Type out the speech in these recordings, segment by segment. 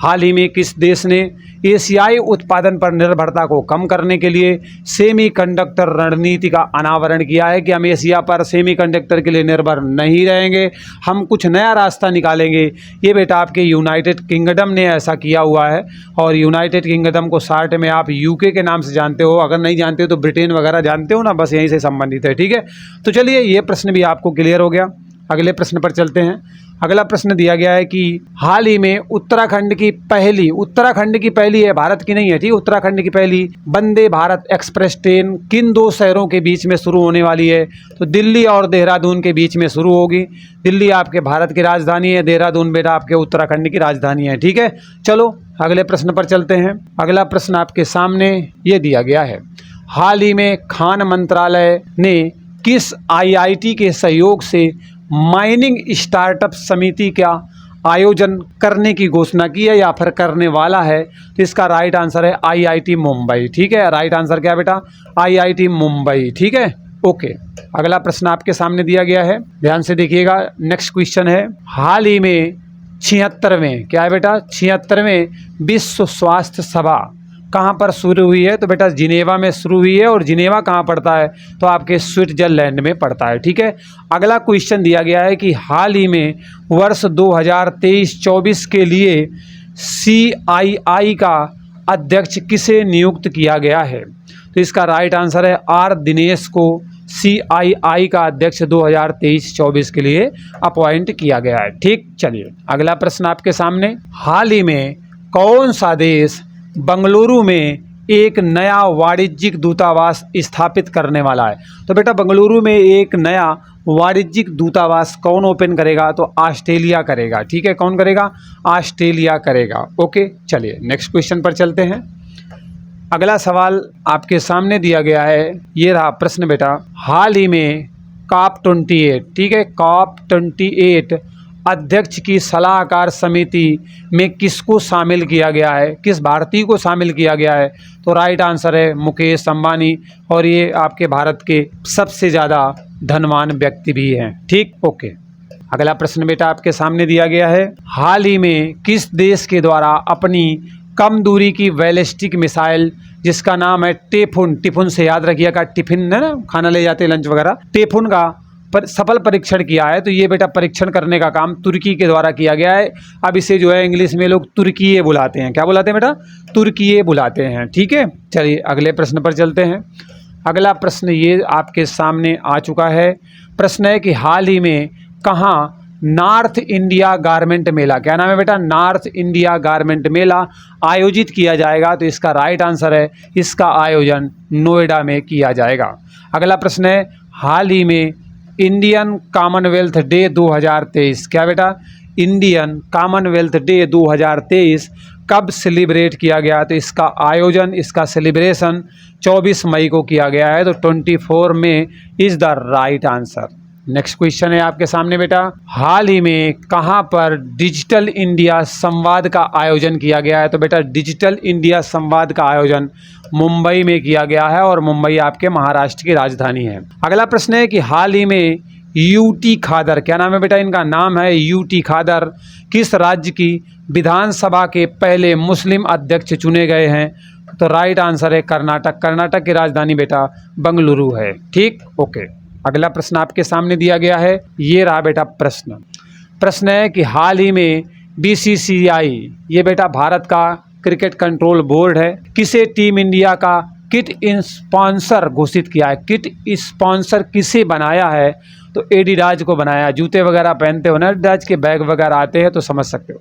हाल ही में किस देश ने एशियाई उत्पादन पर निर्भरता को कम करने के लिए सेमीकंडक्टर रणनीति का अनावरण किया है कि हम एशिया पर सेमीकंडक्टर के लिए निर्भर नहीं रहेंगे, हम कुछ नया रास्ता निकालेंगे। ये बेटा आपके यूनाइटेड किंगडम ने ऐसा किया हुआ है, और यूनाइटेड किंगडम को शार्ट में आप यूके के नाम से जानते हो, अगर नहीं जानते हो तो ब्रिटेन वगैरह जानते हो ना, बस यहीं से संबंधित है। ठीक है, तो चलिए ये प्रश्न भी आपको क्लियर हो गया। अगले प्रश्न पर चलते हैं। अगला प्रश्न दिया गया है कि हाल ही में उत्तराखंड की पहली है, भारत की नहीं है, ठीक, उत्तराखंड की पहली वंदे भारत एक्सप्रेस ट्रेन किन दो शहरों के बीच में शुरू होने वाली है? तो दिल्ली और देहरादून के बीच में शुरू होगी। दिल्ली आपके भारत की राजधानी है, देहरादून बेटा आपके उत्तराखंड की राजधानी है। ठीक है, चलो अगले प्रश्न पर चलते हैं। अगला प्रश्न आपके सामने ये दिया गया है, हाल ही में खान मंत्रालय ने किस IIT के सहयोग से माइनिंग स्टार्टअप समिति का आयोजन करने की घोषणा की है या फिर करने वाला है? तो इसका राइट आंसर है IIT मुंबई। ठीक है, राइट आंसर क्या है बेटा? IIT मुंबई। ठीक है, ओके। अगला प्रश्न आपके सामने दिया गया है, ध्यान से देखिएगा। नेक्स्ट क्वेश्चन है, हाल ही में 76वें क्या है बेटा? 76वें विश्व स्वास्थ्य सभा कहाँ पर शुरू हुई है? तो बेटा जिनेवा में शुरू हुई है, और जिनेवा कहाँ पड़ता है? तो आपके स्विट्जरलैंड में पड़ता है। ठीक है, अगला क्वेश्चन दिया गया है कि हाल ही में वर्ष 2023-24 के लिए CII का अध्यक्ष किसे नियुक्त किया गया है? तो इसका राइट आंसर है R दिनेश को CII का अध्यक्ष 2023-24 के लिए अपॉइंट किया गया है। ठीक, चलिए अगला प्रश्न आपके सामने, हाल ही में कौन सा देश बंगलुरु में एक नया वाणिज्यिक दूतावास स्थापित करने वाला है? तो बेटा बंगलुरु में एक नया वाणिज्यिक दूतावास कौन ओपन करेगा? तो ऑस्ट्रेलिया करेगा। ठीक है, कौन करेगा? ऑस्ट्रेलिया करेगा। ओके, चलिए नेक्स्ट क्वेश्चन पर चलते हैं। अगला सवाल आपके सामने दिया गया है, ये रहा प्रश्न बेटा, हाल ही में COP28, ठीक है, COP28 अध्यक्ष की सलाहकार समिति में किसको शामिल किया गया है? किस भारतीय को शामिल किया गया है? तो राइट आंसर है मुकेश अंबानी, और ये आपके भारत के सबसे ज़्यादा धनवान व्यक्ति भी हैं। ठीक, ओके। अगला प्रश्न बेटा आपके सामने दिया गया है, हाल ही में किस देश के द्वारा अपनी कम दूरी की बैलिस्टिक मिसाइल जिसका नाम है टिफुन से याद रखिएगा, टिफिन है ना, खाना ले जाते लंच वगैरह, टिफुन का सफल परीक्षण किया है? तो ये बेटा परीक्षण करने का काम तुर्की के द्वारा किया गया है। अब इसे जो है इंग्लिश में लोग तुर्कीये बुलाते हैं। क्या बुलाते हैं बेटा? तुर्कीये बुलाते हैं। ठीक है, चलिए अगले प्रश्न पर चलते हैं। अगला प्रश्न ये आपके सामने आ चुका है। प्रश्न है कि हाल ही में कहाँ नॉर्थ इंडिया गारमेंट मेला, क्या नाम है बेटा? नॉर्थ इंडिया गारमेंट मेला आयोजित किया जाएगा? तो इसका राइट आंसर है, इसका आयोजन नोएडा में किया जाएगा। अगला प्रश्न है, हाल ही में इंडियन कॉमनवेल्थ डे 2023, क्या बेटा? इंडियन कॉमनवेल्थ डे 2023 कब सेलिब्रेट किया गया? तो इसका आयोजन, इसका सेलिब्रेशन 24 मई को किया गया है। तो 24 May is the right answer. Next question है आपके सामने बेटा, हाल ही में कहाँ पर डिजिटल इंडिया संवाद का आयोजन किया गया है? तो बेटा डिजिटल इंडिया संवाद का आयोजन मुंबई में किया गया है, और मुंबई आपके महाराष्ट्र की राजधानी है। अगला प्रश्न है कि हाल ही में यूटी खादर, क्या नाम है बेटा? इनका नाम है यूटी खादर, किस राज्य की विधानसभा के पहले मुस्लिम अध्यक्ष चुने गए हैं? तो राइट आंसर है कर्नाटक। कर्नाटक की राजधानी बेटा बेंगलुरु है। ठीक, ओके। अगला प्रश्न आपके सामने दिया गया है, ये रहा बेटा प्रश्न है कि हाल ही में BCCI, ये बेटा भारत का क्रिकेट कंट्रोल बोर्ड है, किसे टीम इंडिया का किट स्पॉन्सर घोषित किया है? किट स्पॉन्सर किसे बनाया है? तो एडिडाज को बनाया। जूते वगैरह पहनते हो ना, एडिडाज के बैग वगैरह आते हैं तो समझ सकते हो।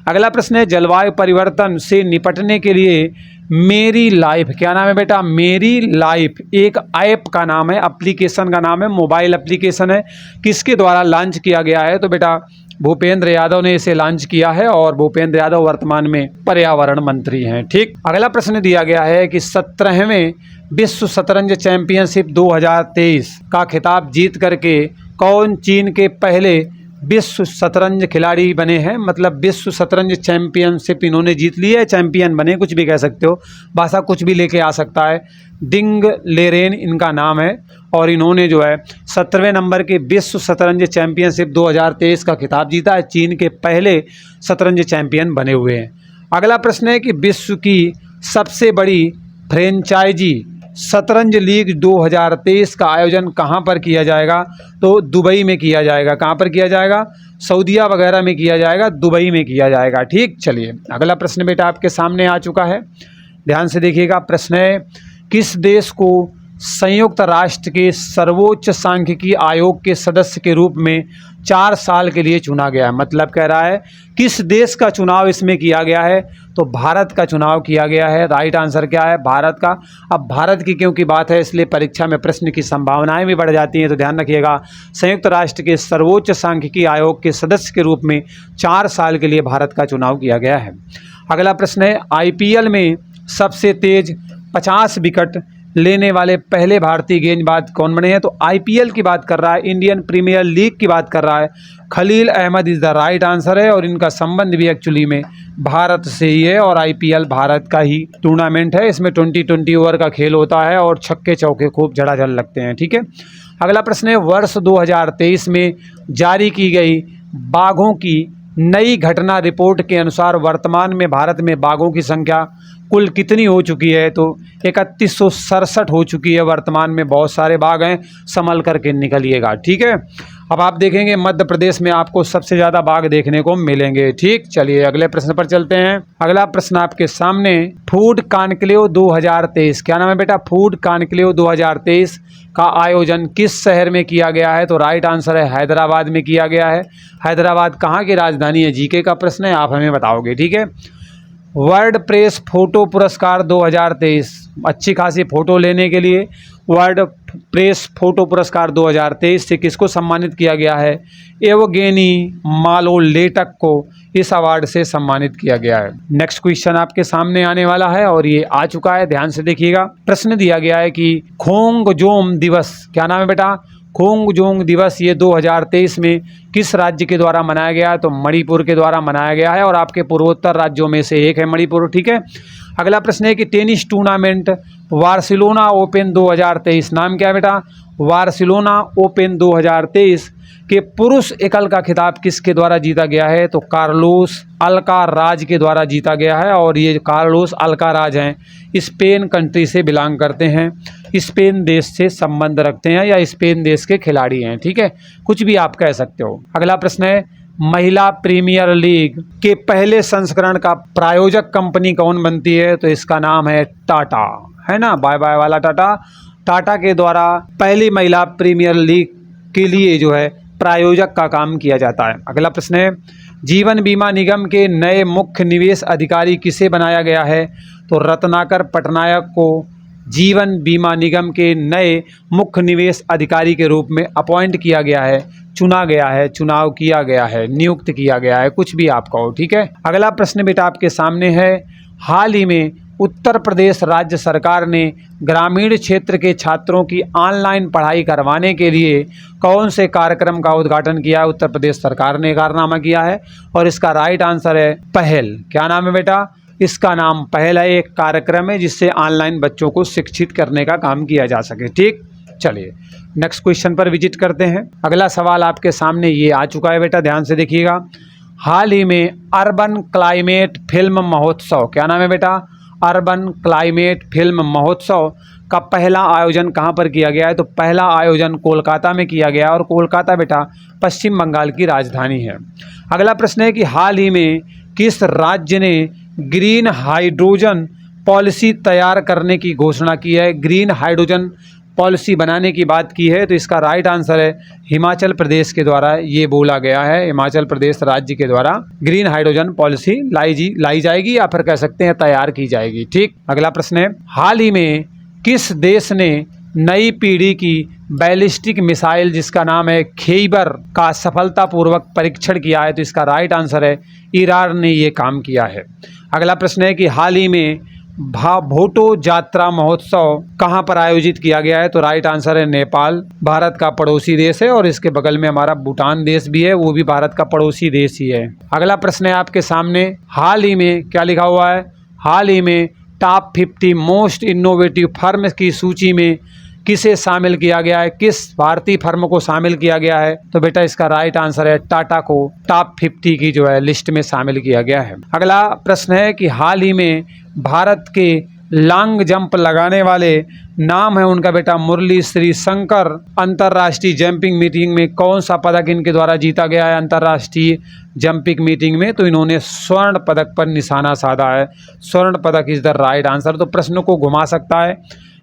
अगला प्रश्न है, जलवायु परिवर्तन से निपटने के लिए मेरी लाइफ, क्या नाम है बेटा? मेरी लाइफ एक ऐप का नाम है, एप्लीकेशन का नाम है, मोबाइल एप्लीकेशन है, किसके द्वारा लॉन्च किया गया है? तो बेटा भूपेंद्र यादव ने इसे लॉन्च किया है, और भूपेंद्र यादव वर्तमान में पर्यावरण मंत्री हैं। ठीक, अगला प्रश्न दिया गया है कि 17वें विश्व शतरंज चैंपियनशिप 2023 का खिताब जीत करके कौन चीन के पहले विश्व शतरंज खिलाड़ी बने हैं? मतलब विश्व शतरंज चैंपियनशिप इन्होंने जीत ली है, चैंपियन बने, कुछ भी कह सकते हो, भाषा कुछ भी लेके आ सकता है। डिंग लेरेन इनका नाम है, और इन्होंने जो है 17वें नंबर के विश्व शतरंज चैंपियनशिप 2023 का खिताब जीता है। चीन के पहले शतरंज चैंपियन बने हुए हैं। अगला प्रश्न है कि विश्व की सबसे बड़ी फ्रेंचाइजी शतरंज लीग 2023 का आयोजन कहाँ पर किया जाएगा? तो दुबई में किया जाएगा। कहाँ पर किया जाएगा? सऊदीया वगैरह में किया जाएगा, दुबई में किया जाएगा। ठीक, चलिए अगला प्रश्न बेटा आपके सामने आ चुका है, ध्यान से देखिएगा। प्रश्न है, किस देश को संयुक्त राष्ट्र के सर्वोच्च सांख्यिकी आयोग के सदस्य के रूप में 4 साल के लिए चुना गया है? मतलब कह रहा है किस देश का चुनाव इसमें किया गया है? तो भारत का चुनाव किया गया है। राइट आंसर क्या है? भारत का। अब भारत की क्योंकि बात है इसलिए परीक्षा में प्रश्न की संभावनाएं भी बढ़ जाती हैं, तो ध्यान रखिएगा संयुक्त राष्ट्र के सर्वोच्च सांख्यिकी आयोग के सदस्य के रूप में 4 साल के लिए भारत का चुनाव किया गया है। अगला प्रश्न है, आईपीएल में सबसे तेज 50 विकेट लेने वाले पहले भारतीय गेंदबाज कौन बने हैं? तो आईपीएल की बात कर रहा है, इंडियन प्रीमियर लीग की बात कर रहा है। Khaleel Ahmed is the right answer है, और इनका संबंध भी एक्चुअली में भारत से ही है, और आईपीएल भारत का ही टूर्नामेंट है। इसमें 20-20 ओवर का खेल होता है और छक्के चौके खूब झड़ाझड़ लगते हैं। ठीक है, अगला प्रश्न है, वर्ष 2023 में जारी की गई बाघों की नई घटना रिपोर्ट के अनुसार वर्तमान में भारत में बाघों की संख्या कुल कितनी हो चुकी है? तो 3167 हो चुकी है। वर्तमान में बहुत सारे बाघ हैं, संभल करके निकलिएगा। ठीक है, अब आप देखेंगे मध्य प्रदेश में आपको सबसे ज़्यादा बाघ देखने को मिलेंगे। ठीक, चलिए अगले प्रश्न पर चलते हैं। अगला प्रश्न आपके सामने, फूड कॉन्क्लेव 2023, क्या नाम है बेटा? फूड कॉन्क्लेव 2023 का आयोजन किस शहर में किया गया है? तो राइट आंसर है हैदराबाद में किया गया है। हैदराबाद कहाँ की राजधानी है? जीके का प्रश्न है, आप हमें बताओगे। ठीक है, वर्ल्ड प्रेस फोटो पुरस्कार 2023, अच्छी खासी फ़ोटो लेने के लिए वर्ल्ड प्रेस फोटो पुरस्कार 2023 से किसको सम्मानित किया गया है? एवगेनी मालोलेटक को इस अवार्ड से सम्मानित किया गया है। नेक्स्ट क्वेश्चन आपके सामने आने वाला है और ये आ चुका है, ध्यान से देखिएगा। प्रश्न दिया गया है कि खोंगजोम दिवस, क्या नाम है बेटा? खोंगजोम दिवस ये 2023 में किस राज्य के द्वारा मनाया गया है? तो मणिपुर के द्वारा मनाया गया है, और आपके पूर्वोत्तर राज्यों में से एक है मणिपुर। ठीक है, अगला प्रश्न है कि टेनिस टूर्नामेंट बार्सिलोना ओपन 2023, नाम क्या है बेटा? बार्सिलोना ओपन 2023 के पुरुष एकल का खिताब किसके द्वारा जीता गया है? तो कार्लोस अल्काराज के द्वारा जीता गया है, और ये कार्लोस अल्काराज हैं स्पेन कंट्री से बिलोंग करते हैं, स्पेन देश से संबंध रखते हैं, या स्पेन देश के खिलाड़ी हैं। ठीक है, कुछ भी आप कह सकते हो। अगला प्रश्न है, महिला प्रीमियर लीग के पहले संस्करण का प्रायोजक कंपनी कौन बनती है? तो इसका नाम है टाटा, है ना, बाय बाय वाला टाटा। टाटा के द्वारा पहली महिला प्रीमियर लीग के लिए जो है प्रायोजक का काम किया जाता है। अगला प्रश्न है, जीवन बीमा निगम के नए मुख्य निवेश अधिकारी किसे बनाया गया है? तो रत्नाकर पटनायक को जीवन बीमा निगम के नए मुख्य निवेश अधिकारी के रूप में अपॉइंट किया गया है, चुना गया है, चुनाव किया गया है, नियुक्त किया गया है, कुछ भी आप कहो। ठीक है, अगला प्रश्न बेटा आपके सामने है, हाल ही में उत्तर प्रदेश राज्य सरकार ने ग्रामीण क्षेत्र के छात्रों की ऑनलाइन पढ़ाई करवाने के लिए कौन से कार्यक्रम का उद्घाटन किया है? उत्तर प्रदेश सरकार ने कारनामा किया है, और इसका राइट आंसर है पहल। क्या नाम है बेटा? इसका नाम पहल है, एक कार्यक्रम है जिससे ऑनलाइन बच्चों को शिक्षित करने का काम किया जा सके। ठीक, चलिए नेक्स्ट क्वेश्चन पर विजिट करते हैं। अगला सवाल आपके सामने ये आ चुका है बेटा, ध्यान से देखिएगा। हाल ही में अर्बन क्लाइमेट फिल्म महोत्सव, क्या नाम है बेटा? अर्बन क्लाइमेट फिल्म महोत्सव का पहला आयोजन कहाँ पर किया गया है? तो पहला आयोजन कोलकाता में किया गया, और कोलकाता बेटा पश्चिम बंगाल की राजधानी है। अगला प्रश्न है कि हाल ही में किस राज्य ने ग्रीन हाइड्रोजन पॉलिसी तैयार करने की घोषणा की है? ग्रीन हाइड्रोजन पॉलिसी बनाने की बात की है, तो इसका राइट आंसर है हिमाचल प्रदेश के द्वारा ये बोला गया है। हिमाचल प्रदेश राज्य के द्वारा ग्रीन हाइड्रोजन पॉलिसी लाई जाएगी, या फिर कह सकते हैं तैयार की जाएगी। ठीक, अगला प्रश्न है, हाल ही में किस देश ने नई पीढ़ी की बैलिस्टिक मिसाइल जिसका नाम है खेइबर का सफलतापूर्वक परीक्षण किया है? तो इसका राइट आंसर है ईरान ने ये काम किया है। अगला प्रश्न है कि हाल ही में भोटो जात्रा महोत्सव कहाँ पर आयोजित किया गया है? तो राइट आंसर है नेपाल, भारत का पड़ोसी देश है, और इसके बगल में हमारा भूटान देश भी है, वो भी भारत का पड़ोसी देश ही है। अगला प्रश्न है आपके सामने, हाल ही में क्या लिखा हुआ है? हाल ही में टॉप 50 मोस्ट इनोवेटिव फर्म की सूची में किसे शामिल किया गया है, किस भारतीय फर्म को शामिल किया गया है? तो बेटा इसका राइट आंसर है टाटा को टॉप 50 की जो है लिस्ट में शामिल किया गया है। अगला प्रश्न है कि हाल ही में भारत के लॉन्ग जंप लगाने वाले नाम है उनका बेटा मुरली श्री शंकर। अंतर्राष्ट्रीय जंपिंग मीटिंग में कौन सा पदक इनके द्वारा जीता गया है? अंतर्राष्ट्रीय जंपिंग मीटिंग में तो इन्होंने स्वर्ण पदक पर निशाना साधा है। स्वर्ण पदक इज द राइट आंसर। तो प्रश्न को घुमा सकता है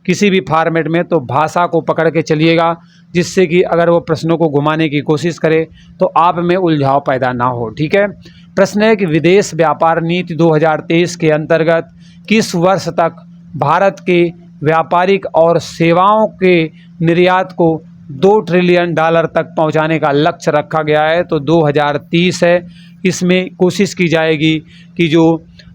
किसी भी फॉर्मेट में, तो भाषा को पकड़ के चलिएगा जिससे कि अगर वो प्रश्नों को घुमाने की कोशिश करे तो आप में उलझाव पैदा ना हो। ठीक है। प्रश्न है कि विदेश व्यापार नीति 2023 के अंतर्गत किस वर्ष तक भारत के व्यापारिक और सेवाओं के निर्यात को $2 ट्रिलियन तक पहुंचाने का लक्ष्य रखा गया है? तो 2030 है। इसमें कोशिश की जाएगी कि जो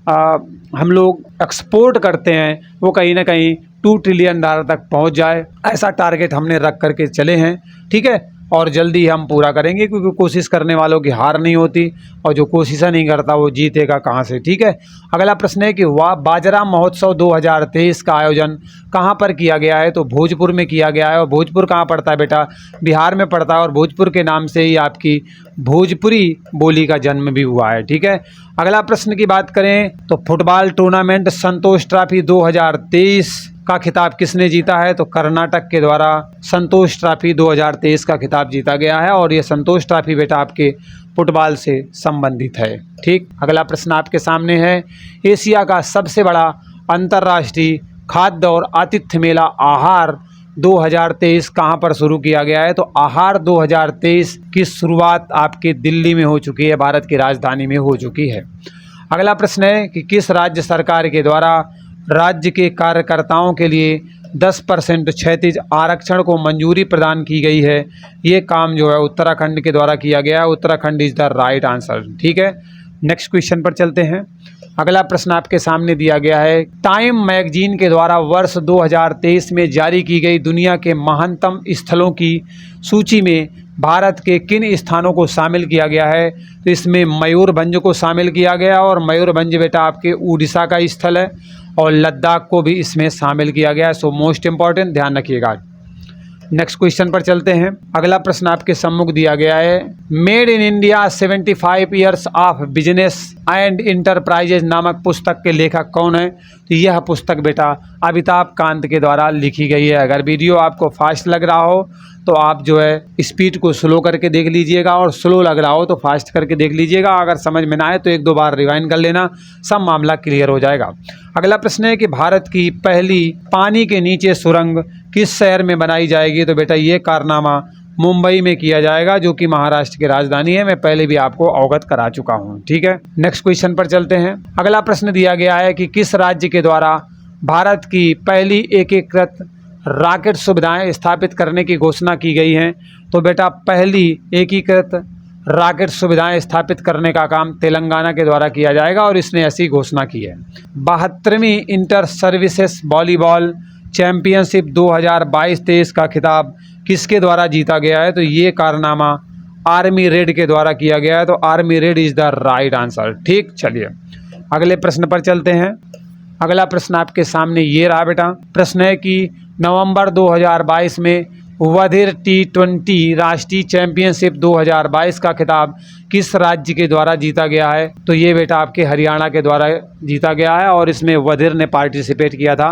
हम लोग एक्सपोर्ट करते हैं वो कहीं ना कहीं $2 ट्रिलियन तक पहुंच जाए, ऐसा टारगेट हमने रख करके चले हैं। ठीक है, और जल्दी ही हम पूरा करेंगे क्योंकि कोशिश करने वालों की हार नहीं होती और जो कोशिश नहीं करता वो जीतेगा कहाँ से। ठीक है। अगला प्रश्न है कि बाजरा महोत्सव 2023 का आयोजन कहाँ पर किया गया है? तो भोजपुर में किया गया है। और भोजपुर कहाँ पड़ता है बेटा? बिहार में पड़ता है। और भोजपुर के नाम से ही आपकी भोजपुरी बोली का जन्म भी हुआ है। ठीक है। अगला प्रश्न की बात करें तो फुटबॉल टूर्नामेंट संतोष ट्रॉफी 2023 का खिताब किसने जीता है? तो कर्नाटक के द्वारा संतोष ट्रॉफी 2023 का खिताब जीता गया है। और ये संतोष ट्रॉफी बेटा आपके फुटबॉल से संबंधित है। ठीक। अगला प्रश्न आपके सामने है, एशिया का सबसे बड़ा अंतर्राष्ट्रीय खाद्य और आतिथ्य मेला आहार 2023 कहाँ पर शुरू किया गया है? तो आहार 2023 की शुरुआत आपके दिल्ली में हो चुकी है, भारत की राजधानी में हो चुकी है। अगला प्रश्न है कि किस राज्य सरकार के द्वारा राज्य के कार्यकर्ताओं के लिए 10% क्षैतिज आरक्षण को मंजूरी प्रदान की गई है? ये काम जो है उत्तराखंड के द्वारा किया गया है। Uttarakhand is the right answer. ठीक है। नेक्स्ट क्वेश्चन पर चलते हैं। अगला प्रश्न आपके सामने दिया गया है, टाइम मैगजीन के द्वारा वर्ष 2023 में जारी की गई दुनिया के महानतम स्थलों की सूची में भारत के किन स्थानों को शामिल किया गया है? तो इसमें मयूरभंज को शामिल किया गया और मयूरभंज बेटा आपके उड़ीसा का स्थल है और लद्दाख को भी इसमें शामिल किया गया है। सो मोस्ट इंपॉर्टेंट, ध्यान रखिएगा। नेक्स्ट क्वेश्चन पर चलते हैं। अगला प्रश्न आपके सम्मुख दिया गया है, made in India 75 years of business and enterprises नामक पुस्तक के लेखक कौन है? तो यह पुस्तक बेटा अमिताभ कांत के द्वारा लिखी गई है। अगर वीडियो आपको फास्ट लग रहा हो तो आप जो है स्पीड को स्लो करके देख लीजिएगा और स्लो लग रहा हो तो फास्ट करके देख लीजिएगा। अगर समझ में ना आए तो 1-2 बार रिवाइंड कर लेना, सब मामला क्लियर हो जाएगा। अगला प्रश्न है कि भारत की पहली पानी के नीचे सुरंग किस शहर में बनाई जाएगी? तो बेटा ये कारनामा मुंबई में किया जाएगा जो कि महाराष्ट्र की राजधानी है। मैं पहले भी आपको अवगत करा चुका हूँ। ठीक है। नेक्स्ट क्वेश्चन पर चलते हैं। अगला प्रश्न दिया गया है कि किस राज्य के द्वारा भारत की पहली एकीकृत रॉकेट सुविधाएं स्थापित करने की घोषणा की गई है? तो बेटा पहली एकीकृत रॉकेट सुविधाएं स्थापित करने का काम तेलंगाना के द्वारा किया जाएगा और इसने ऐसी घोषणा की है। 72वीं इंटर सर्विसेज वॉलीबॉल चैंपियनशिप 2022-23 का खिताब किसके द्वारा जीता गया है? तो ये कारनामा आर्मी रेड के द्वारा किया गया है। तो army red is the right answer. ठीक। चलिए अगले प्रश्न पर चलते हैं। अगला प्रश्न आपके सामने ये रहा बेटा। प्रश्न है कि नवंबर 2022 में वधिर T20 राष्ट्रीय चैंपियनशिप 2022 का खिताब किस राज्य के द्वारा जीता गया है? तो ये बेटा आपके हरियाणा के द्वारा जीता गया है और इसमें वधिर ने पार्टिसिपेट किया था।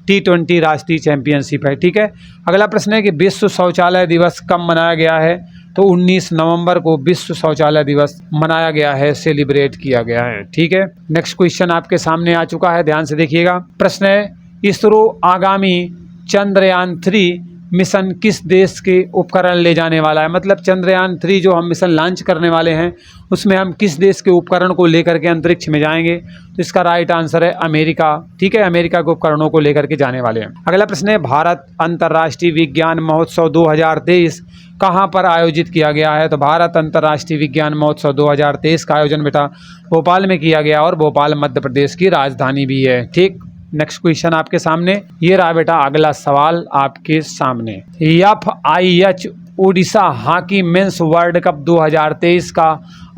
T20 राष्ट्रीय चैंपियनशिप है। ठीक है। अगला प्रश्न है कि विश्व शौचालय दिवस कब मनाया गया है? तो 19 नवंबर को विश्व शौचालय दिवस मनाया गया है, सेलिब्रेट किया गया है। ठीक है। नेक्स्ट क्वेश्चन आपके सामने आ चुका है, ध्यान से देखिएगा। प्रश्न है, इसरो आगामी चंद्रयान 3 मिशन किस देश के उपकरण ले जाने वाला है? मतलब चंद्रयान 3 जो हम मिशन लॉन्च करने वाले हैं उसमें हम किस देश के उपकरण को लेकर के अंतरिक्ष में जाएंगे? तो इसका राइट आंसर है अमेरिका। ठीक है। अमेरिका के उपकरणों को लेकर के जाने वाले हैं। अगला प्रश्न है, भारत अंतर्राष्ट्रीय विज्ञान महोत्सव 2023 कहाँ पर आयोजित किया गया है? तो भारत अंतर्राष्ट्रीय विज्ञान महोत्सव 2023 का आयोजन बेटा भोपाल में किया गया और भोपाल मध्य प्रदेश की राजधानी भी है। ठीक। नेक्स्ट क्वेश्चन आपके सामने ये रहा बेटा। अगला सवाल आपके सामने, FIH Orissa hockey mains world cup 2023 का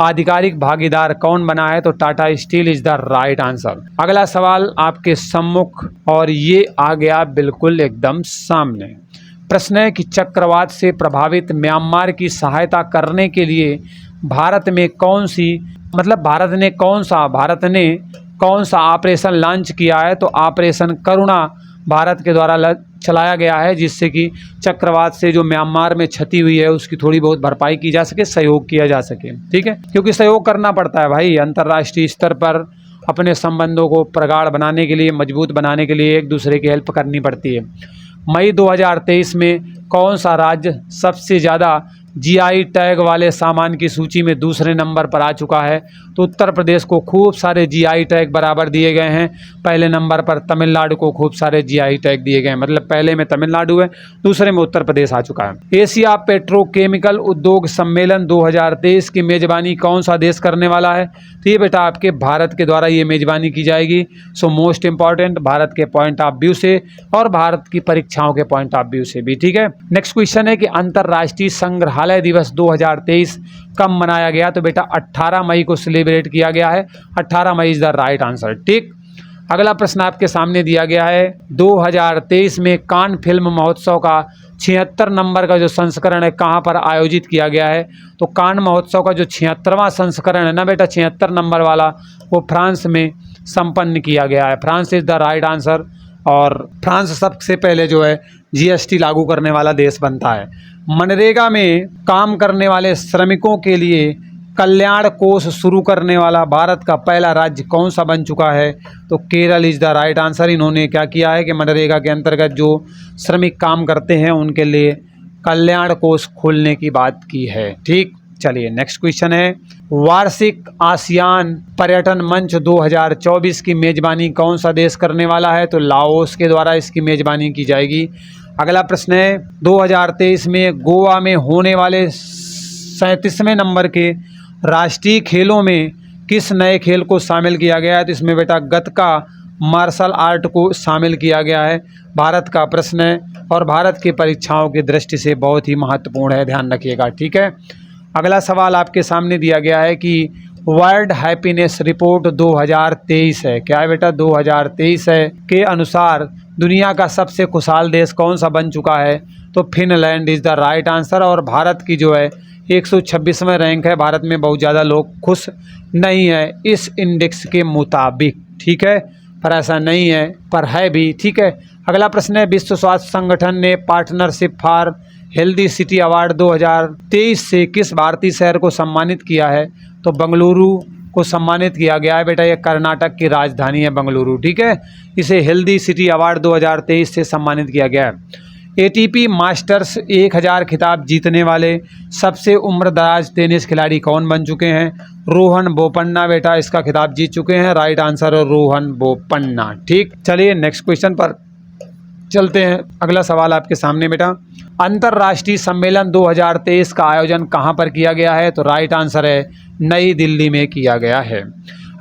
आधिकारिक भागीदार कौन बना है? तो Tata steel is the right answer. अगला सवाल आपके सम्मुख और ये आ गया बिल्कुल एकदम सामने। प्रश्न है कि चक्रवात से प्रभावित म्यांमार की सहायता करने के लिए भारत ने कौन सा ऑपरेशन लॉन्च किया है? तो ऑपरेशन करुणा भारत के द्वारा चलाया गया है, जिससे कि चक्रवात से जो म्यांमार में क्षति हुई है उसकी थोड़ी बहुत भरपाई की जा सके, सहयोग किया जा सके। ठीक है, क्योंकि सहयोग करना पड़ता है भाई, अंतर्राष्ट्रीय स्तर पर अपने संबंधों को प्रगाढ़ बनाने के लिए, मजबूत बनाने के लिए एक दूसरे की हेल्प करनी पड़ती है। मई 2023 में कौन सा राज्य सबसे ज़्यादा जीआई टैग वाले सामान की सूची में दूसरे नंबर पर आ चुका है? तो उत्तर प्रदेश को खूब सारे जीआई टैग बराबर दिए गए हैं। पहले नंबर पर तमिलनाडु को खूब सारे जीआई टैग दिए गए हैं, मतलब पहले में तमिलनाडु है, दूसरे में उत्तर प्रदेश आ चुका है। एशिया पेट्रोकेमिकल उद्योग सम्मेलन 2023 की मेजबानी कौन सा देश करने वाला है? तो ये बेटा आपके भारत के द्वारा ये मेजबानी की जाएगी। सो मोस्ट इंपॉर्टेंट भारत के पॉइंट ऑफ व्यू से और भारत की परीक्षाओं के पॉइंट ऑफ व्यू से भी। ठीक है, नेक्स्ट क्वेश्चन है कि अंतर्राष्ट्रीय संग्रहालय दिवस 2023 कब मनाया गया? तो बेटा 18 मई को सेलिब्रेट किया गया है। 18 May is the right answer. ठीक, अगला प्रश्न आपके सामने दिया गया है 2023 में कान फिल्म महोत्सव का 76 नंबर का जो संस्करण है कहाँ पर आयोजित किया गया है? तो कान महोत्सव का जो 76वां संस्करण है ना बेटा, 76 नंबर वाला, वो फ्रांस में संपन्न किया गया है। France is the right answer. और फ्रांस सबसे पहले जो है जीएसटी लागू करने वाला देश बनता है। मनरेगा में काम करने वाले श्रमिकों के लिए कल्याण कोष शुरू करने वाला भारत का पहला राज्य कौन सा बन चुका है? तो Kerala is the right answer. इन्होंने क्या किया है कि मनरेगा के अंतर्गत जो श्रमिक काम करते हैं उनके लिए कल्याण कोष खोलने की बात की है। ठीक, चलिए नेक्स्ट क्वेश्चन है वार्षिक आसियान पर्यटन मंच 2024 की मेजबानी कौन सा देश करने वाला है? तो लाओस के द्वारा इसकी मेजबानी की जाएगी। अगला प्रश्न है 2023 में गोवा में होने वाले 37वें नंबर के राष्ट्रीय खेलों में किस नए खेल को शामिल किया गया है? तो इसमें बेटा गतका मार्शल आर्ट को शामिल किया गया है। भारत का प्रश्न है और भारत की परीक्षाओं की दृष्टि से बहुत ही महत्वपूर्ण है, ध्यान रखिएगा। ठीक है, अगला सवाल आपके सामने दिया गया है कि वर्ल्ड हैप्पीनेस रिपोर्ट 2023 है, क्या है बेटा? 2023 है के अनुसार दुनिया का सबसे खुशहाल देश कौन सा बन चुका है? तो Finland is the right answer. और भारत की जो है 126वां रैंक है। भारत में बहुत ज़्यादा लोग खुश नहीं है इस इंडेक्स के मुताबिक। ठीक है, पर ऐसा नहीं है, पर है भी। ठीक है, अगला प्रश्न है विश्व स्वास्थ्य संगठन ने partnership for healthy city award 2023 से किस भारतीय शहर को सम्मानित किया है? तो बेंगलुरु को सम्मानित किया गया है। बेटा ये कर्नाटक की राजधानी है बेंगलुरु। ठीक है, इसे हेल्दी सिटी अवार्ड 2023 से सम्मानित किया गया है। एटीपी मास्टर्स 1000 खिताब जीतने वाले सबसे उम्रदराज टेनिस खिलाड़ी कौन बन चुके हैं? रोहन बोपन्ना बेटा इसका खिताब जीत चुके हैं। राइट आंसर है रोहन बोपन्ना। ठीक, चलिए नेक्स्ट क्वेश्चन पर चलते हैं। अगला सवाल आपके सामने बेटा अंतर्राष्ट्रीय सम्मेलन 2023 का आयोजन कहाँ पर किया गया है? तो राइट आंसर है नई दिल्ली में किया गया है।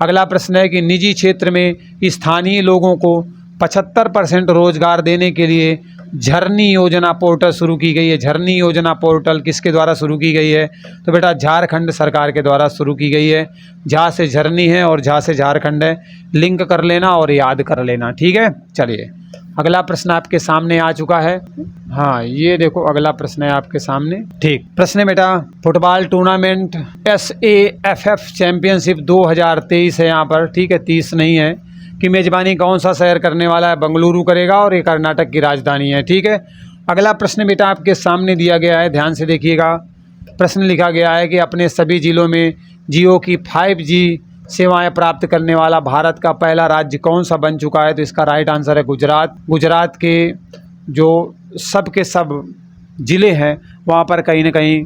अगला प्रश्न है कि निजी क्षेत्र में स्थानीय लोगों को 75% रोजगार देने के लिए झरनी योजना पोर्टल शुरू की गई है। झरनी योजना पोर्टल किसके द्वारा शुरू की गई है? तो बेटा झारखंड सरकार के द्वारा शुरू की गई है। झा से झरनी है और झा से झारखंड है, लिंक कर लेना और याद कर लेना। ठीक है, चलिए अगला प्रश्न आपके सामने आ चुका है। हाँ, ये देखो अगला प्रश्न है आपके सामने। ठीक, प्रश्न है बेटा फुटबॉल टूर्नामेंट SAFF चैंपियनशिप 2023 है यहाँ पर। ठीक है, 30 नहीं है कि मेजबानी कौन सा शहर करने वाला है? बेंगलुरु करेगा और ये कर्नाटक की राजधानी है। ठीक है, अगला प्रश्न बेटा आपके सामने दिया गया है, ध्यान से देखिएगा। प्रश्न लिखा गया है कि अपने सभी जिलों में जियो की 5G सेवाएं प्राप्त करने वाला भारत का पहला राज्य कौन सा बन चुका है? तो इसका राइट आंसर है गुजरात। गुजरात के जो सब के सब ज़िले हैं वहाँ पर कहीं ना कहीं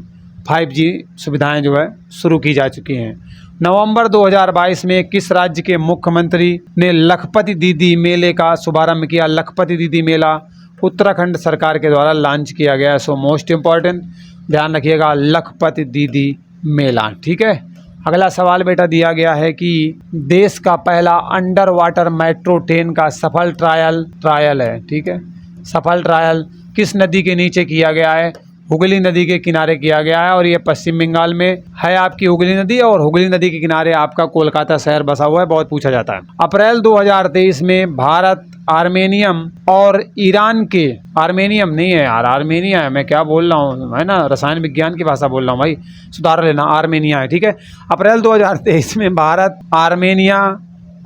5G सुविधाएं जो है शुरू की जा चुकी हैं। नवंबर 2022 में किस राज्य के मुख्यमंत्री ने लखपति दीदी मेले का शुभारंभ किया? लखपति दीदी मेला उत्तराखंड सरकार के द्वारा लॉन्च किया गया है। सो मोस्ट इम्पॉर्टेंट ध्यान रखिएगा, लखपति दीदी मेला। ठीक है, अगला सवाल बेटा दिया गया है कि देश का पहला अंडर वाटर मेट्रो ट्रेन का सफल ट्रायल है। ठीक है, सफल ट्रायल किस नदी के नीचे किया गया है? हुगली नदी के किनारे किया गया है और ये पश्चिम बंगाल में है आपकी हुगली नदी, और हुगली नदी के किनारे आपका कोलकाता शहर बसा हुआ है, बहुत पूछा जाता है। अप्रैल 2023 में भारत, आर्मेनियम और ईरान के, आर्मेनियम नहीं है यार, आर्मेनिया है, मैं क्या बोल रहा हूँ, है ना, रसायन विज्ञान की भाषा बोल रहा हूँ भाई, सुधार लेना, आर्मेनिया है, ठीक है। अप्रैल 2023 में भारत, आर्मेनिया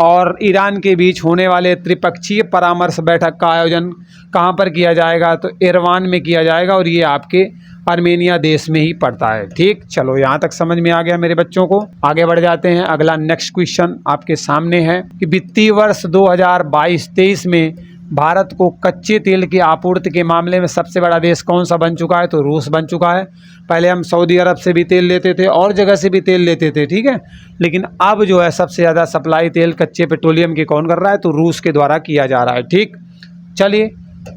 और ईरान के बीच होने वाले त्रिपक्षीय परामर्श बैठक का आयोजन कहाँ पर किया जाएगा, तो इरवान में किया जाएगा, और ये आपके आर्मेनिया देश में ही पड़ता है। ठीक, चलो यहाँ तक समझ में आ गया मेरे बच्चों को। आगे बढ़ जाते हैं। अगला नेक्स्ट क्वेश्चन आपके सामने है कि वित्तीय वर्ष 2022-23 में भारत को कच्चे तेल की आपूर्ति के मामले में सबसे बड़ा देश कौन सा बन चुका है, तो रूस बन चुका है। पहले हम सऊदी अरब से भी तेल लेते थे और जगह से भी तेल लेते थे, ठीक है, लेकिन अब जो है सबसे ज़्यादा सप्लाई तेल कच्चे पेट्रोलियम की कौन कर रहा है, तो रूस के द्वारा किया जा रहा है। ठीक, चलिए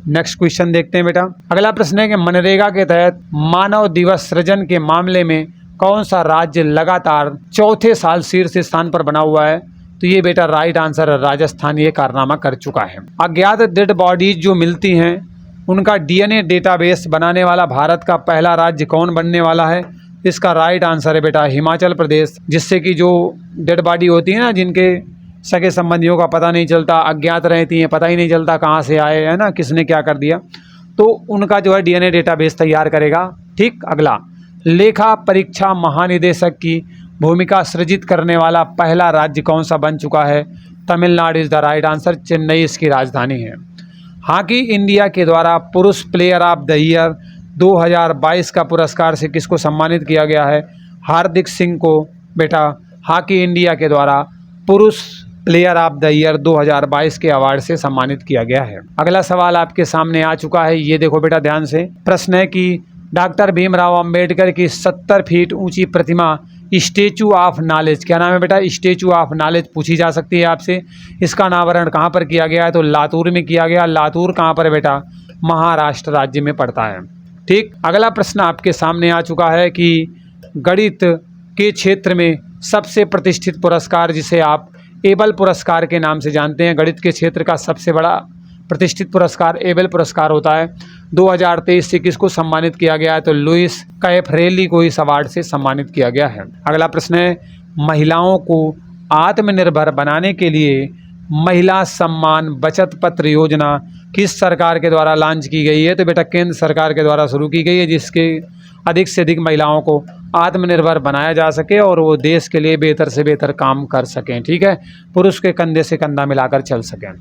नेक्स्ट क्वेश्चन देखते हैं बेटा। अगला प्रश्न है कि मनरेगा के तहत मानव दिवस सृजन के मामले में कौन सा राज्य लगातार चौथे साल शीर्ष स्थान पर बना हुआ है, तो ये बेटा राइट आंसर है, राजस्थान ये कारनामा कर चुका है। अज्ञात डेड बॉडीज जो मिलती हैं उनका डीएनए डेटाबेस बनाने वाला भारत का पहला राज्य कौन बनने वाला है, इसका राइट आंसर है बेटा हिमाचल प्रदेश। जिससे कि जो डेड बॉडी होती है ना, जिनके सगे संबंधियों का पता नहीं चलता, अज्ञात रहती हैं, पता ही नहीं चलता कहाँ से आए, है ना, किसने क्या कर दिया, तो उनका जो है डीएनए डेटाबेस तैयार करेगा। ठीक, अगला, लेखा परीक्षा महानिदेशक की भूमिका सृजित करने वाला पहला राज्य कौन सा बन चुका है, Tamil Nadu is the right answer, Chennai इसकी राजधानी है। हॉकी इंडिया के द्वारा पुरुष प्लेयर ऑफ द ईयर 2022 का पुरस्कार से किसको सम्मानित किया गया है, हार्दिक सिंह को बेटा हॉकी इंडिया के द्वारा पुरुष प्लेयर ऑफ द ईयर 2022 के अवार्ड से सम्मानित किया गया है। अगला सवाल आपके सामने आ चुका है, ये देखो बेटा ध्यान से। प्रश्न है कि डॉक्टर भीमराव अंबेडकर की 70 फीट ऊंची प्रतिमा स्टेचू ऑफ नॉलेज, क्या नाम है बेटा, स्टेचू ऑफ नॉलेज पूछी जा सकती है आपसे। इसका अनावरण कहाँ पर किया गया है, तो लातूर में किया गया। लातूर कहाँ पर है बेटा, महाराष्ट्र राज्य में पड़ता है। ठीक, अगला प्रश्न आपके सामने आ चुका है कि गणित के क्षेत्र में सबसे प्रतिष्ठित पुरस्कार, जिसे आप एबल पुरस्कार के नाम से जानते हैं, गणित के क्षेत्र का सबसे बड़ा प्रतिष्ठित पुरस्कार एबल पुरस्कार होता है। 2023 से किसको सम्मानित किया गया है, तो लुइस कैफरेली को इस अवार्ड से सम्मानित किया गया है। अगला प्रश्न है, महिलाओं को आत्मनिर्भर बनाने के लिए महिला सम्मान बचत पत्र योजना किस सरकार के द्वारा लॉन्च की गई है, तो बेटा केंद्र सरकार के द्वारा शुरू की गई है, जिसके अधिक से अधिक महिलाओं को आत्मनिर्भर बनाया जा सके और वो देश के लिए बेहतर से बेहतर काम कर सकें। ठीक है, पुरुष के कंधे से कंधा मिलाकर चल सकें।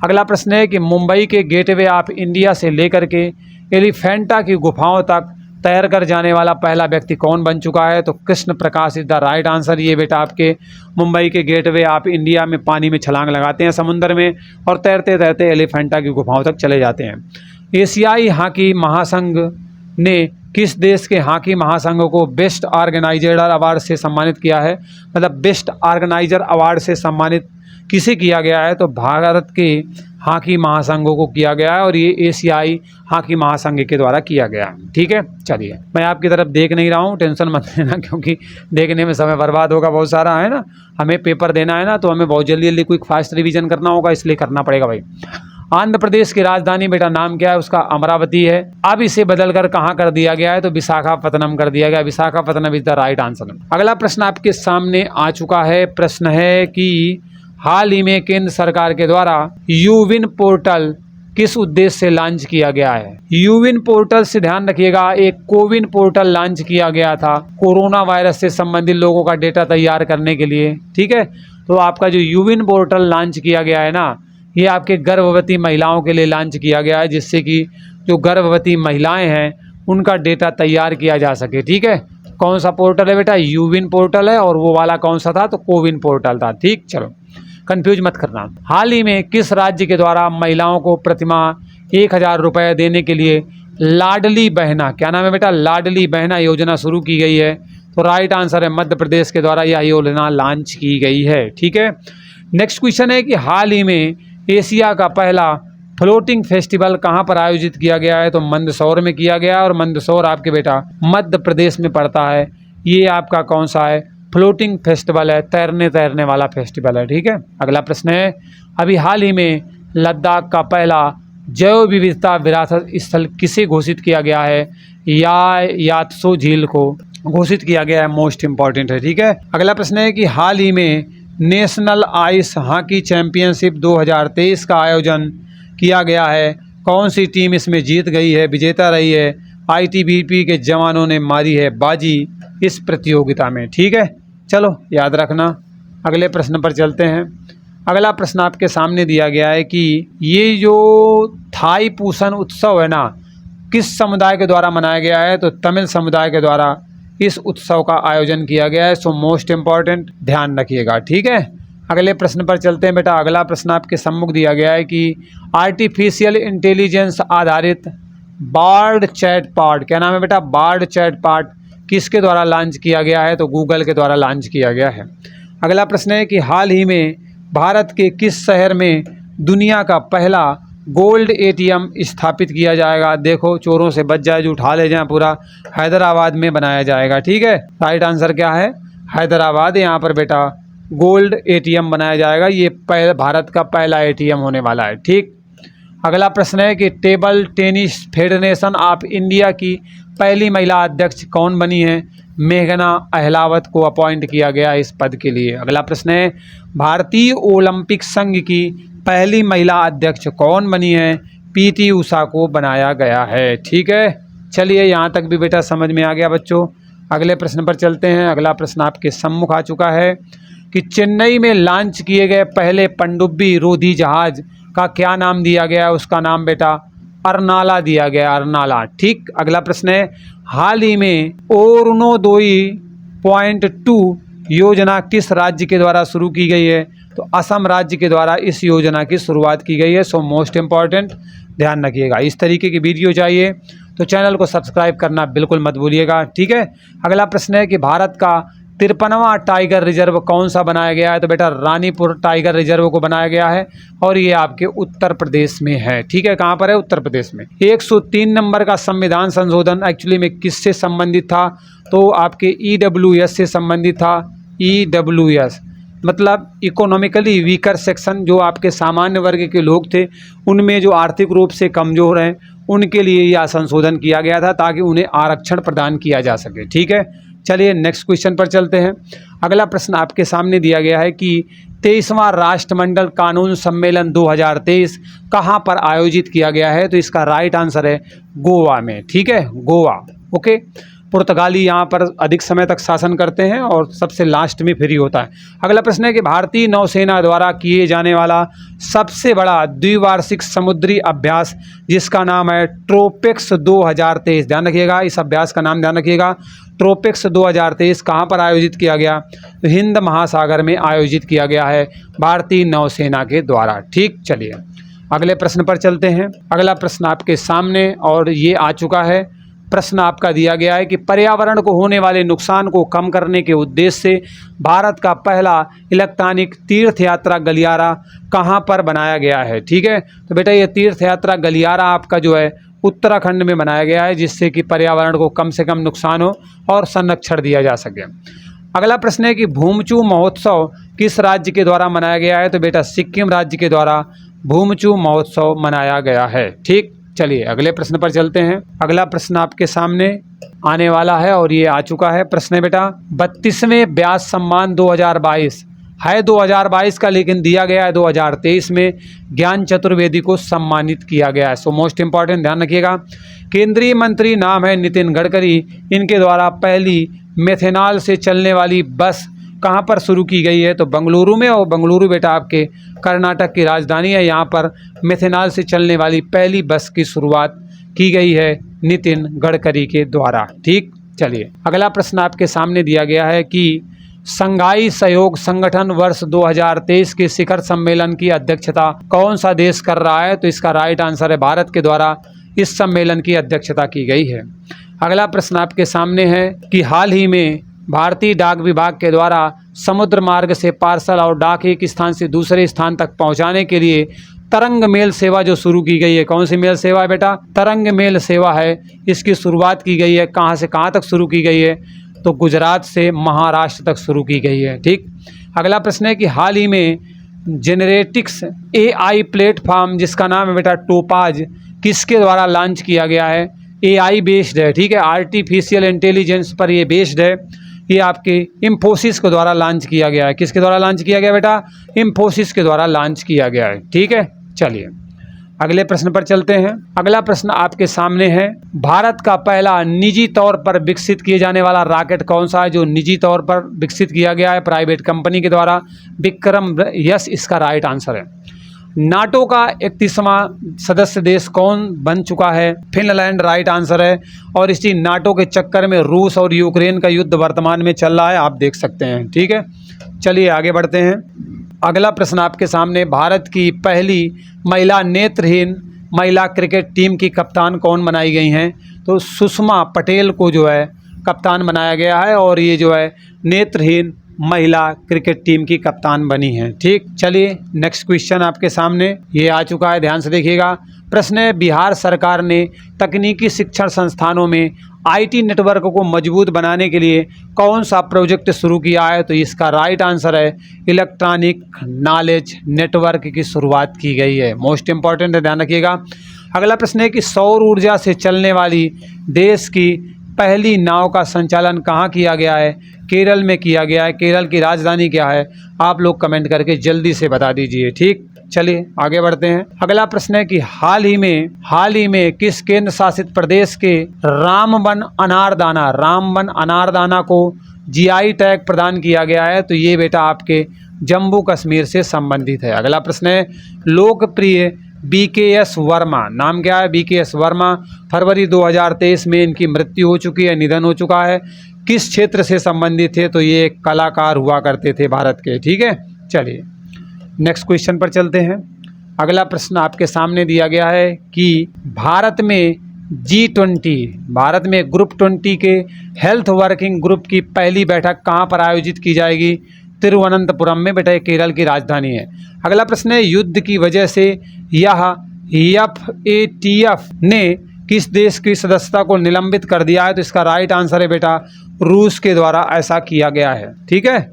अगला प्रश्न है कि मुंबई के गेटवे ऑफ इंडिया से लेकर के एलिफेंटा की गुफाओं तक तैर कर जाने वाला पहला व्यक्ति कौन बन चुका है, तो Krishna Prakash is the right answer. ये बेटा आपके मुंबई के गेटवे ऑफ इंडिया में पानी में छलांग लगाते हैं समुद्र में, और तैरते तैरते एलिफेंटा की गुफाओं तक चले जाते हैं। एशियाई हॉकी महासंघ ने किस देश के हॉकी महासंघ को बेस्ट ऑर्गेनाइजर अवार्ड से सम्मानित किया है, मतलब बेस्ट ऑर्गेनाइजर अवार्ड से सम्मानित किसे किया गया है, तो भारत के हॉकी महासंघों को किया गया है, और ये एशियाई हॉकी महासंघ के द्वारा किया गया है। ठीक है, चलिए मैं आपकी तरफ देख नहीं रहा हूँ, टेंशन मत लेना, क्योंकि देखने में समय बर्बाद होगा बहुत सारा, है ना, हमें पेपर देना है ना, तो हमें बहुत जल्दी जल्दी क्विक फास्ट रिवीजन करना होगा, इसलिए करना पड़ेगा भाई। आंध्र प्रदेश की राजधानी बेटा नाम क्या है, उसका अमरावती है। अब इसे बदलकर कहाँ कर दिया गया है, तो विशाखापत्तनम कर दिया गया। Visakhapatnam is the right answer. अगला प्रश्न आपके सामने आ चुका है। प्रश्न है कि हाल ही में केंद्र सरकार के द्वारा यूविन पोर्टल किस उद्देश्य से लॉन्च किया गया है। यूविन पोर्टल से ध्यान रखिएगा, एक कोविन पोर्टल लॉन्च किया गया था कोरोना वायरस से संबंधित लोगों का डेटा तैयार करने के लिए। ठीक है, तो आपका जो यूविन पोर्टल लॉन्च किया गया है ना, ये आपके गर्भवती महिलाओं के लिए लॉन्च किया गया है, जिससे कि जो गर्भवती महिलाएं हैं उनका डेटा तैयार किया जा सके। ठीक है, कौन सा पोर्टल है बेटा, यूविन पोर्टल है, और वो वाला कौन सा था, तो कोविन पोर्टल था। ठीक, चलो कंफ्यूज मत करना। हाल ही में किस राज्य के द्वारा महिलाओं को प्रतिमाह 1000 रुपये देने के लिए लाडली बहना, क्या नाम है बेटा, लाडली बहना योजना शुरू की गई है, तो राइट आंसर है मध्य प्रदेश के द्वारा यह योजना लॉन्च की गई है। ठीक है, नेक्स्ट क्वेश्चन है कि हाल ही में एशिया का पहला फ्लोटिंग फेस्टिवल कहाँ पर आयोजित किया गया है, तो मंदसौर में किया गया, और मंदसौर आपके बेटा मध्य प्रदेश में पड़ता है। ये आपका कौन सा है, फ्लोटिंग फेस्टिवल है, तैरने वाला फेस्टिवल है। ठीक है, अगला प्रश्न है, अभी हाल ही में लद्दाख का पहला जैव विविधता विरासत स्थल किसे घोषित किया गया है? यात्सो झील को घोषित किया गया है, मोस्ट इंपॉर्टेंट है। ठीक है, अगला प्रश्न है कि हाल ही में नेशनल आइस हॉकी चैंपियनशिप 2023 का आयोजन किया गया है, कौन सी टीम इसमें जीत गई है, विजेता रही है? आईटीबीपी के जवानों ने मारी है बाजी इस प्रतियोगिता में। ठीक है, चलो याद रखना। अगले प्रश्न पर चलते हैं। अगला प्रश्न आपके सामने दिया गया है कि ये जो थाई पूसन उत्सव है ना, किस समुदाय के द्वारा मनाया गया है? तो तमिल समुदाय के द्वारा इस उत्सव का आयोजन किया गया है। सो मोस्ट इम्पॉर्टेंट, ध्यान रखिएगा। ठीक है, अगले प्रश्न पर चलते हैं बेटा। अगला प्रश्न आपके सम्मुख दिया गया है कि आर्टिफिशियल इंटेलिजेंस आधारित बार्ड चैटबॉट, क्या नाम है बेटा? बार्ड चैटबॉट किसके द्वारा लॉन्च किया गया है? तो गूगल के द्वारा लॉन्च किया गया है। अगला प्रश्न है कि हाल ही में भारत के किस शहर में दुनिया का पहला गोल्ड एटीएम स्थापित किया जाएगा? देखो, चोरों से बच जाए जो उठा ले जाए पूरा। हैदराबाद में बनाया जाएगा। ठीक है, राइट आंसर क्या है? हैदराबाद। यहाँ पर बेटा गोल्ड एटीएम बनाया जाएगा। ये भारत का पहला एटीएम होने वाला है। ठीक, अगला प्रश्न है कि table tennis federation of India की पहली महिला अध्यक्ष कौन बनी है? मेघना अहलावत को अपॉइंट किया गया इस पद के लिए। अगला प्रश्न है भारतीय ओलंपिक संघ की पहली महिला अध्यक्ष कौन बनी है? पीटी उषा को बनाया गया है। ठीक है, चलिए यहाँ तक भी बेटा समझ में आ गया बच्चों। अगले प्रश्न पर चलते हैं। अगला प्रश्न आपके सम्मुख आ चुका है कि चेन्नई में लॉन्च किए गए पहले पनडुब्बी रोधी जहाज का क्या नाम दिया गया है? उसका नाम बेटा अरनाला दिया गया, अरनाला। ठीक, अगला प्रश्न है हाल ही में अरुणोदय.2 योजना किस राज्य के द्वारा शुरू की गई है? तो असम राज्य के द्वारा इस योजना की शुरुआत की गई है। सो मोस्ट इम्पॉर्टेंट, ध्यान रखिएगा। इस तरीके की वीडियो चाहिए तो चैनल को सब्सक्राइब करना बिल्कुल मत भूलिएगा। ठीक है, अगला प्रश्न है कि भारत का 53वां टाइगर रिजर्व कौन सा बनाया गया है? तो बेटा रानीपुर टाइगर रिजर्व को बनाया गया है और ये आपके उत्तर प्रदेश में है। ठीक है, कहाँ पर है? उत्तर प्रदेश में। 103 नंबर का संविधान संशोधन एक्चुअली में किससे संबंधित था? तो आपके EWS से संबंधित था। EWS मतलब इकोनॉमिकली वीकर सेक्शन, जो आपके सामान्य वर्ग के लोग थे, उनमें जो आर्थिक रूप से कमज़ोर हैं, उनके लिए यह संशोधन किया गया था ताकि उन्हें आरक्षण प्रदान किया जा सके। ठीक है, चलिए नेक्स्ट क्वेश्चन पर चलते हैं। अगला प्रश्न आपके सामने दिया गया है कि 23वां राष्ट्रमंडल कानून सम्मेलन 2023 कहाँ पर आयोजित किया गया है? तो इसका राइट आंसर है गोवा में। ठीक है, गोवा। ओके, पुर्तगाली यहाँ पर अधिक समय तक शासन करते हैं और सबसे लास्ट में फ्री होता है। अगला प्रश्न है कि भारतीय नौसेना द्वारा किए जाने वाला सबसे बड़ा द्विवार्षिक समुद्री अभ्यास जिसका नाम है ट्रोपेक्स 2023, ध्यान रखिएगा, इस अभ्यास का नाम ध्यान रखिएगा। ट्रोपेक्स 2023 कहाँ पर आयोजित किया गया? तो हिंद महासागर में आयोजित किया गया है भारतीय नौसेना के द्वारा। ठीक, चलिए अगले प्रश्न पर चलते हैं। अगला प्रश्न आपके सामने और ये आ चुका है। प्रश्न आपका दिया गया है कि पर्यावरण को होने वाले नुकसान को कम करने के उद्देश्य से भारत का पहला इलेक्ट्रॉनिक तीर्थ यात्रा गलियारा कहाँ पर बनाया गया है? ठीक है, तो बेटा ये तीर्थ यात्रा गलियारा आपका जो है उत्तराखंड में बनाया गया है, जिससे कि पर्यावरण को कम से कम नुकसान हो और संरक्षण दिया जा सके। अगला प्रश्न है कि भूमचू महोत्सव किस राज्य के द्वारा मनाया गया है? तो बेटा सिक्किम राज्य के द्वारा भूमचू महोत्सव मनाया गया है। ठीक, चलिए अगले प्रश्न पर चलते हैं। अगला प्रश्न आपके सामने आने वाला है और ये आ चुका है। प्रश्न है बेटा 32वें व्यास सम्मान 2022 है 2022 का, लेकिन दिया गया है 2023 में ज्ञान चतुर्वेदी को सम्मानित किया गया है। सो मोस्ट इंपॉर्टेंट, ध्यान रखिएगा। केंद्रीय मंत्री नाम है नितिन गडकरी, इनके द्वारा पहली मेथेनॉल से चलने वाली बस कहाँ पर शुरू की गई है? तो बेंगलुरु में, और बेंगलुरु बेटा आपके कर्नाटक की राजधानी है। यहाँ पर मेथेनॉल से चलने वाली पहली बस की शुरुआत की गई है नितिन गडकरी के द्वारा। ठीक, चलिए अगला प्रश्न आपके सामने दिया गया है कि संघाई सहयोग संगठन वर्ष 2023 के शिखर सम्मेलन की अध्यक्षता कौन सा देश कर रहा है? तो इसका राइट आंसर है भारत के द्वारा इस सम्मेलन की अध्यक्षता की गई है। अगला प्रश्न आपके सामने है कि हाल ही में भारतीय डाक विभाग के द्वारा समुद्र मार्ग से पार्सल और डाक एक स्थान से दूसरे स्थान तक पहुंचाने के लिए तरंग मेल सेवा जो शुरू की गई है, कौन सी मेल सेवा है बेटा? तरंग मेल सेवा है। इसकी शुरुआत की गई है, कहाँ से कहाँ तक शुरू की गई है? तो गुजरात से महाराष्ट्र तक शुरू की गई है। ठीक, अगला प्रश्न है कि हाल ही में जेनेरेटिक्स AI प्लेटफॉर्म जिसका नाम है बेटा टोपाज, किसके द्वारा लॉन्च किया गया है? AI बेस्ड है, ठीक है, आर्टिफिशियल इंटेलिजेंस पर ये बेस्ड है। ये आपके इन्फोसिस के द्वारा लॉन्च किया गया है। किसके द्वारा लॉन्च किया गया बेटा? इन्फोसिस के द्वारा लॉन्च किया गया है, ठीक है। चलिए अगले प्रश्न पर चलते हैं। अगला प्रश्न आपके सामने है, भारत का पहला निजी तौर पर विकसित किए जाने वाला रॉकेट कौन सा है जो निजी तौर पर विकसित किया गया है प्राइवेट कंपनी के द्वारा? विक्रम। यस, इसका राइट आंसर है। नाटो का 31वां सदस्य देश कौन बन चुका है? फिनलैंड, राइट आंसर है। और इसी नाटो के चक्कर में रूस और यूक्रेन का युद्ध वर्तमान में चल रहा है, आप देख सकते हैं, ठीक है। चलिए आगे बढ़ते हैं। अगला प्रश्न आपके सामने, भारत की पहली महिला नेत्रहीन महिला क्रिकेट टीम की कप्तान कौन बनाई गई हैं? तो सुषमा पटेल को जो है कप्तान बनाया गया है और ये जो है नेत्रहीन महिला क्रिकेट टीम की कप्तान बनी है, ठीक। चलिए नेक्स्ट क्वेश्चन आपके सामने ये आ चुका है, ध्यान से देखिएगा। प्रश्न है, बिहार सरकार ने तकनीकी शिक्षण संस्थानों में IT नेटवर्क को मजबूत बनाने के लिए कौन सा प्रोजेक्ट शुरू किया है? तो इसका राइट आंसर है इलेक्ट्रॉनिक नॉलेज नेटवर्क की शुरुआत की गई है। मोस्ट इंपॉर्टेंट है, ध्यान रखिएगा। अगला प्रश्न है कि सौर ऊर्जा से चलने वाली देश की पहली नाव का संचालन कहाँ किया गया है? केरल में किया गया है। केरल की राजधानी क्या है? आप लोग कमेंट करके जल्दी से बता दीजिए, ठीक। चलिए आगे बढ़ते हैं। अगला प्रश्न है कि हाल ही में किस केंद्र शासित प्रदेश के रामबन अनारदाना को GI टैग प्रदान किया गया है? तो ये बेटा आपके जम्मू कश्मीर से संबंधित है। अगला प्रश्न है, लोकप्रिय BKS वर्मा, नाम क्या है? BKS वर्मा, फरवरी 2023 में इनकी मृत्यु हो चुकी है, निधन हो चुका है। किस क्षेत्र से संबंधित थे? तो ये कलाकार हुआ करते थे भारत के, ठीक है। चलिए नेक्स्ट क्वेश्चन पर चलते हैं। अगला प्रश्न आपके सामने दिया गया है कि भारत में ग्रुप 20 के हेल्थ वर्किंग ग्रुप की पहली बैठक कहाँ पर आयोजित की जाएगी? तिरुवनंतपुरम में, बेटा ये केरल की राजधानी है। अगला प्रश्न है, युद्ध की वजह से यह FATF ने किस देश की सदस्यता को निलंबित कर दिया है? तो इसका राइट आंसर है बेटा रूस के द्वारा ऐसा किया गया है, ठीक है।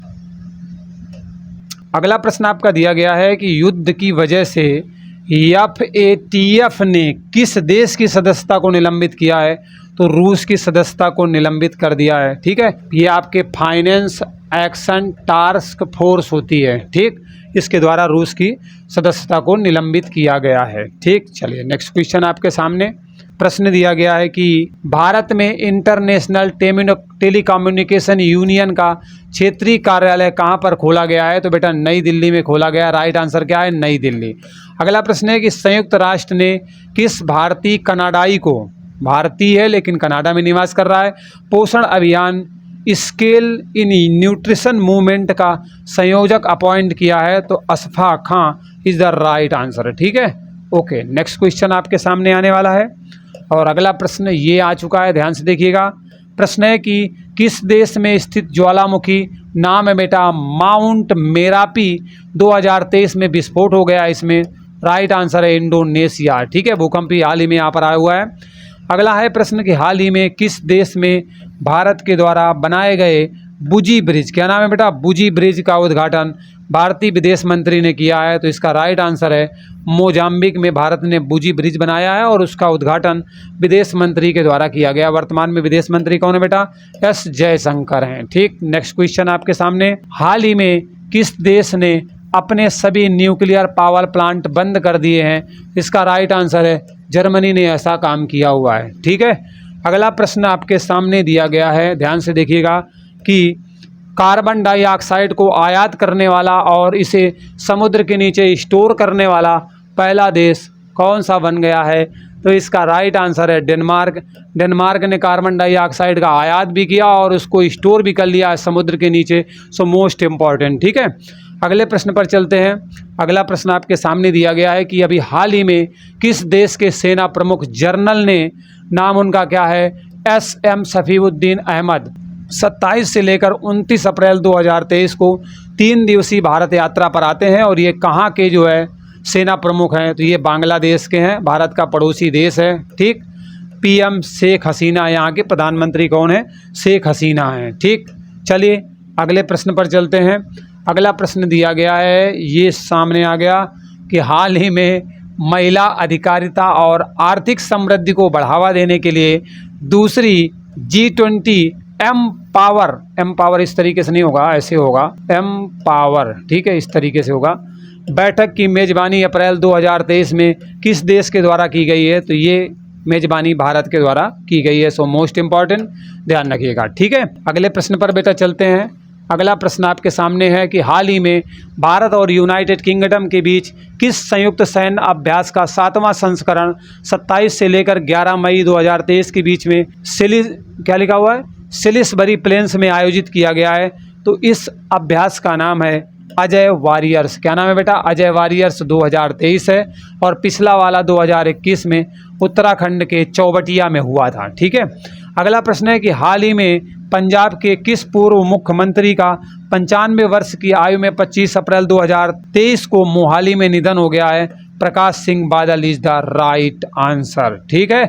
अगला प्रश्न आपका दिया गया है कि युद्ध की वजह से FATF ने किस देश की सदस्यता को निलंबित किया है? तो रूस की सदस्यता को निलंबित कर दिया है, ठीक है। ये आपके फाइनेंस एक्शन टास्क फोर्स होती है, ठीक, इसके द्वारा रूस की सदस्यता को निलंबित किया गया है, ठीक। चलिए नेक्स्ट क्वेश्चन आपके सामने प्रश्न दिया गया है कि भारत में इंटरनेशनल टेलीकम्युनिकेशन यूनियन का क्षेत्रीय कार्यालय कहाँ पर खोला गया है? तो बेटा नई दिल्ली में खोला गया। राइट आंसर क्या है? नई दिल्ली। अगला प्रश्न है कि संयुक्त राष्ट्र ने किस भारतीय कनाडाई को, भारतीय है लेकिन कनाडा में निवास कर रहा है, पोषण अभियान स्केल इन न्यूट्रिशन मूवमेंट का संयोजक अपॉइंट किया है? तो अशफा खां इज द राइट आंसर, ठीक है। ओके नेक्स्ट क्वेश्चन आपके सामने आने वाला है और अगला प्रश्न ये आ चुका है, ध्यान से देखिएगा। प्रश्न है कि किस देश में स्थित ज्वालामुखी, नाम है बेटा माउंट मेरापी, 2023 में विस्फोट हो गया इसमें? राइट आंसर है इंडोनेशिया, ठीक है। भूकंपी हाल ही में यहाँ पर आया हुआ है। अगला है प्रश्न कि हाल ही में किस देश में भारत के द्वारा बनाए गए बुजी ब्रिज, क्या नाम है बेटा? बुजी ब्रिज का उद्घाटन भारतीय विदेश मंत्री ने किया है? तो इसका राइट आंसर है मोजाम्बिक में भारत ने बुजी ब्रिज बनाया है और उसका उद्घाटन विदेश मंत्री के द्वारा किया गया। वर्तमान में विदेश मंत्री कौन है बेटा? S जयशंकर हैं, ठीक। नेक्स्ट क्वेश्चन आपके सामने, हाल ही में किस देश ने अपने सभी न्यूक्लियर पावर प्लांट बंद कर दिए हैं? इसका राइट आंसर है जर्मनी ने ऐसा काम किया हुआ है, ठीक है। अगला प्रश्न आपके सामने दिया गया है, ध्यान से देखिएगा कि कार्बन डाइऑक्साइड को आयात करने वाला और इसे समुद्र के नीचे स्टोर करने वाला पहला देश कौन सा बन गया है? तो इसका राइट आंसर है डेनमार्क। डेनमार्क ने कार्बन डाइऑक्साइड का आयात भी किया और उसको स्टोर भी कर लिया है समुद्र के नीचे। सो मोस्ट इम्पॉर्टेंट, ठीक है। अगले प्रश्न पर चलते हैं। अगला प्रश्न आपके सामने दिया गया है कि अभी हाल ही में किस देश के सेना प्रमुख जनरल ने, नाम उनका क्या है? SM सफीउद्दीन अहमद 27 से लेकर 29 अप्रैल 2023 को 3 दिवसीय भारत यात्रा पर आते हैं और ये कहाँ के जो है सेना प्रमुख हैं? तो ये बांग्लादेश के हैं, भारत का पड़ोसी देश है, ठीक। PM शेख हसीना, यहाँ के प्रधानमंत्री कौन है? शेख हसीना हैं, ठीक। चलिए अगले प्रश्न पर चलते हैं। अगला प्रश्न दिया गया है, ये सामने आ गया कि हाल ही में महिला अधिकारिता और आर्थिक समृद्धि को बढ़ावा देने के लिए दूसरी G20 एम पावर इस तरीके से नहीं होगा, ऐसे होगा एम-पावर, ठीक है, इस तरीके से होगा। बैठक की मेज़बानी अप्रैल 2023 में किस देश के द्वारा की गई है? तो ये मेज़बानी भारत के द्वारा की गई है। सो मोस्ट इम्पॉर्टेंट, ध्यान रखिएगा, ठीक है। अगले प्रश्न पर बेटा चलते हैं। अगला प्रश्न आपके सामने है कि हाल ही में भारत और यूनाइटेड किंगडम के बीच किस संयुक्त सैन्य अभ्यास का 7वां संस्करण 27 से लेकर 11 मई 2023 के बीच में क्या लिखा हुआ है, सिलिसबरी प्लेन्स में आयोजित किया गया है? तो इस अभ्यास का नाम है अजय वॉरियर्स। क्या नाम है बेटा? अजय वॉरियर्स 2023 है, और पिछला वाला 2021 में उत्तराखंड के चौबटिया में हुआ था, ठीक है। अगला प्रश्न है कि हाल ही में पंजाब के किस पूर्व मुख्यमंत्री का 95 वर्ष की आयु में 25 अप्रैल 2023 को मोहाली में निधन हो गया है? Prakash Singh Badal is the right answer, ठीक है।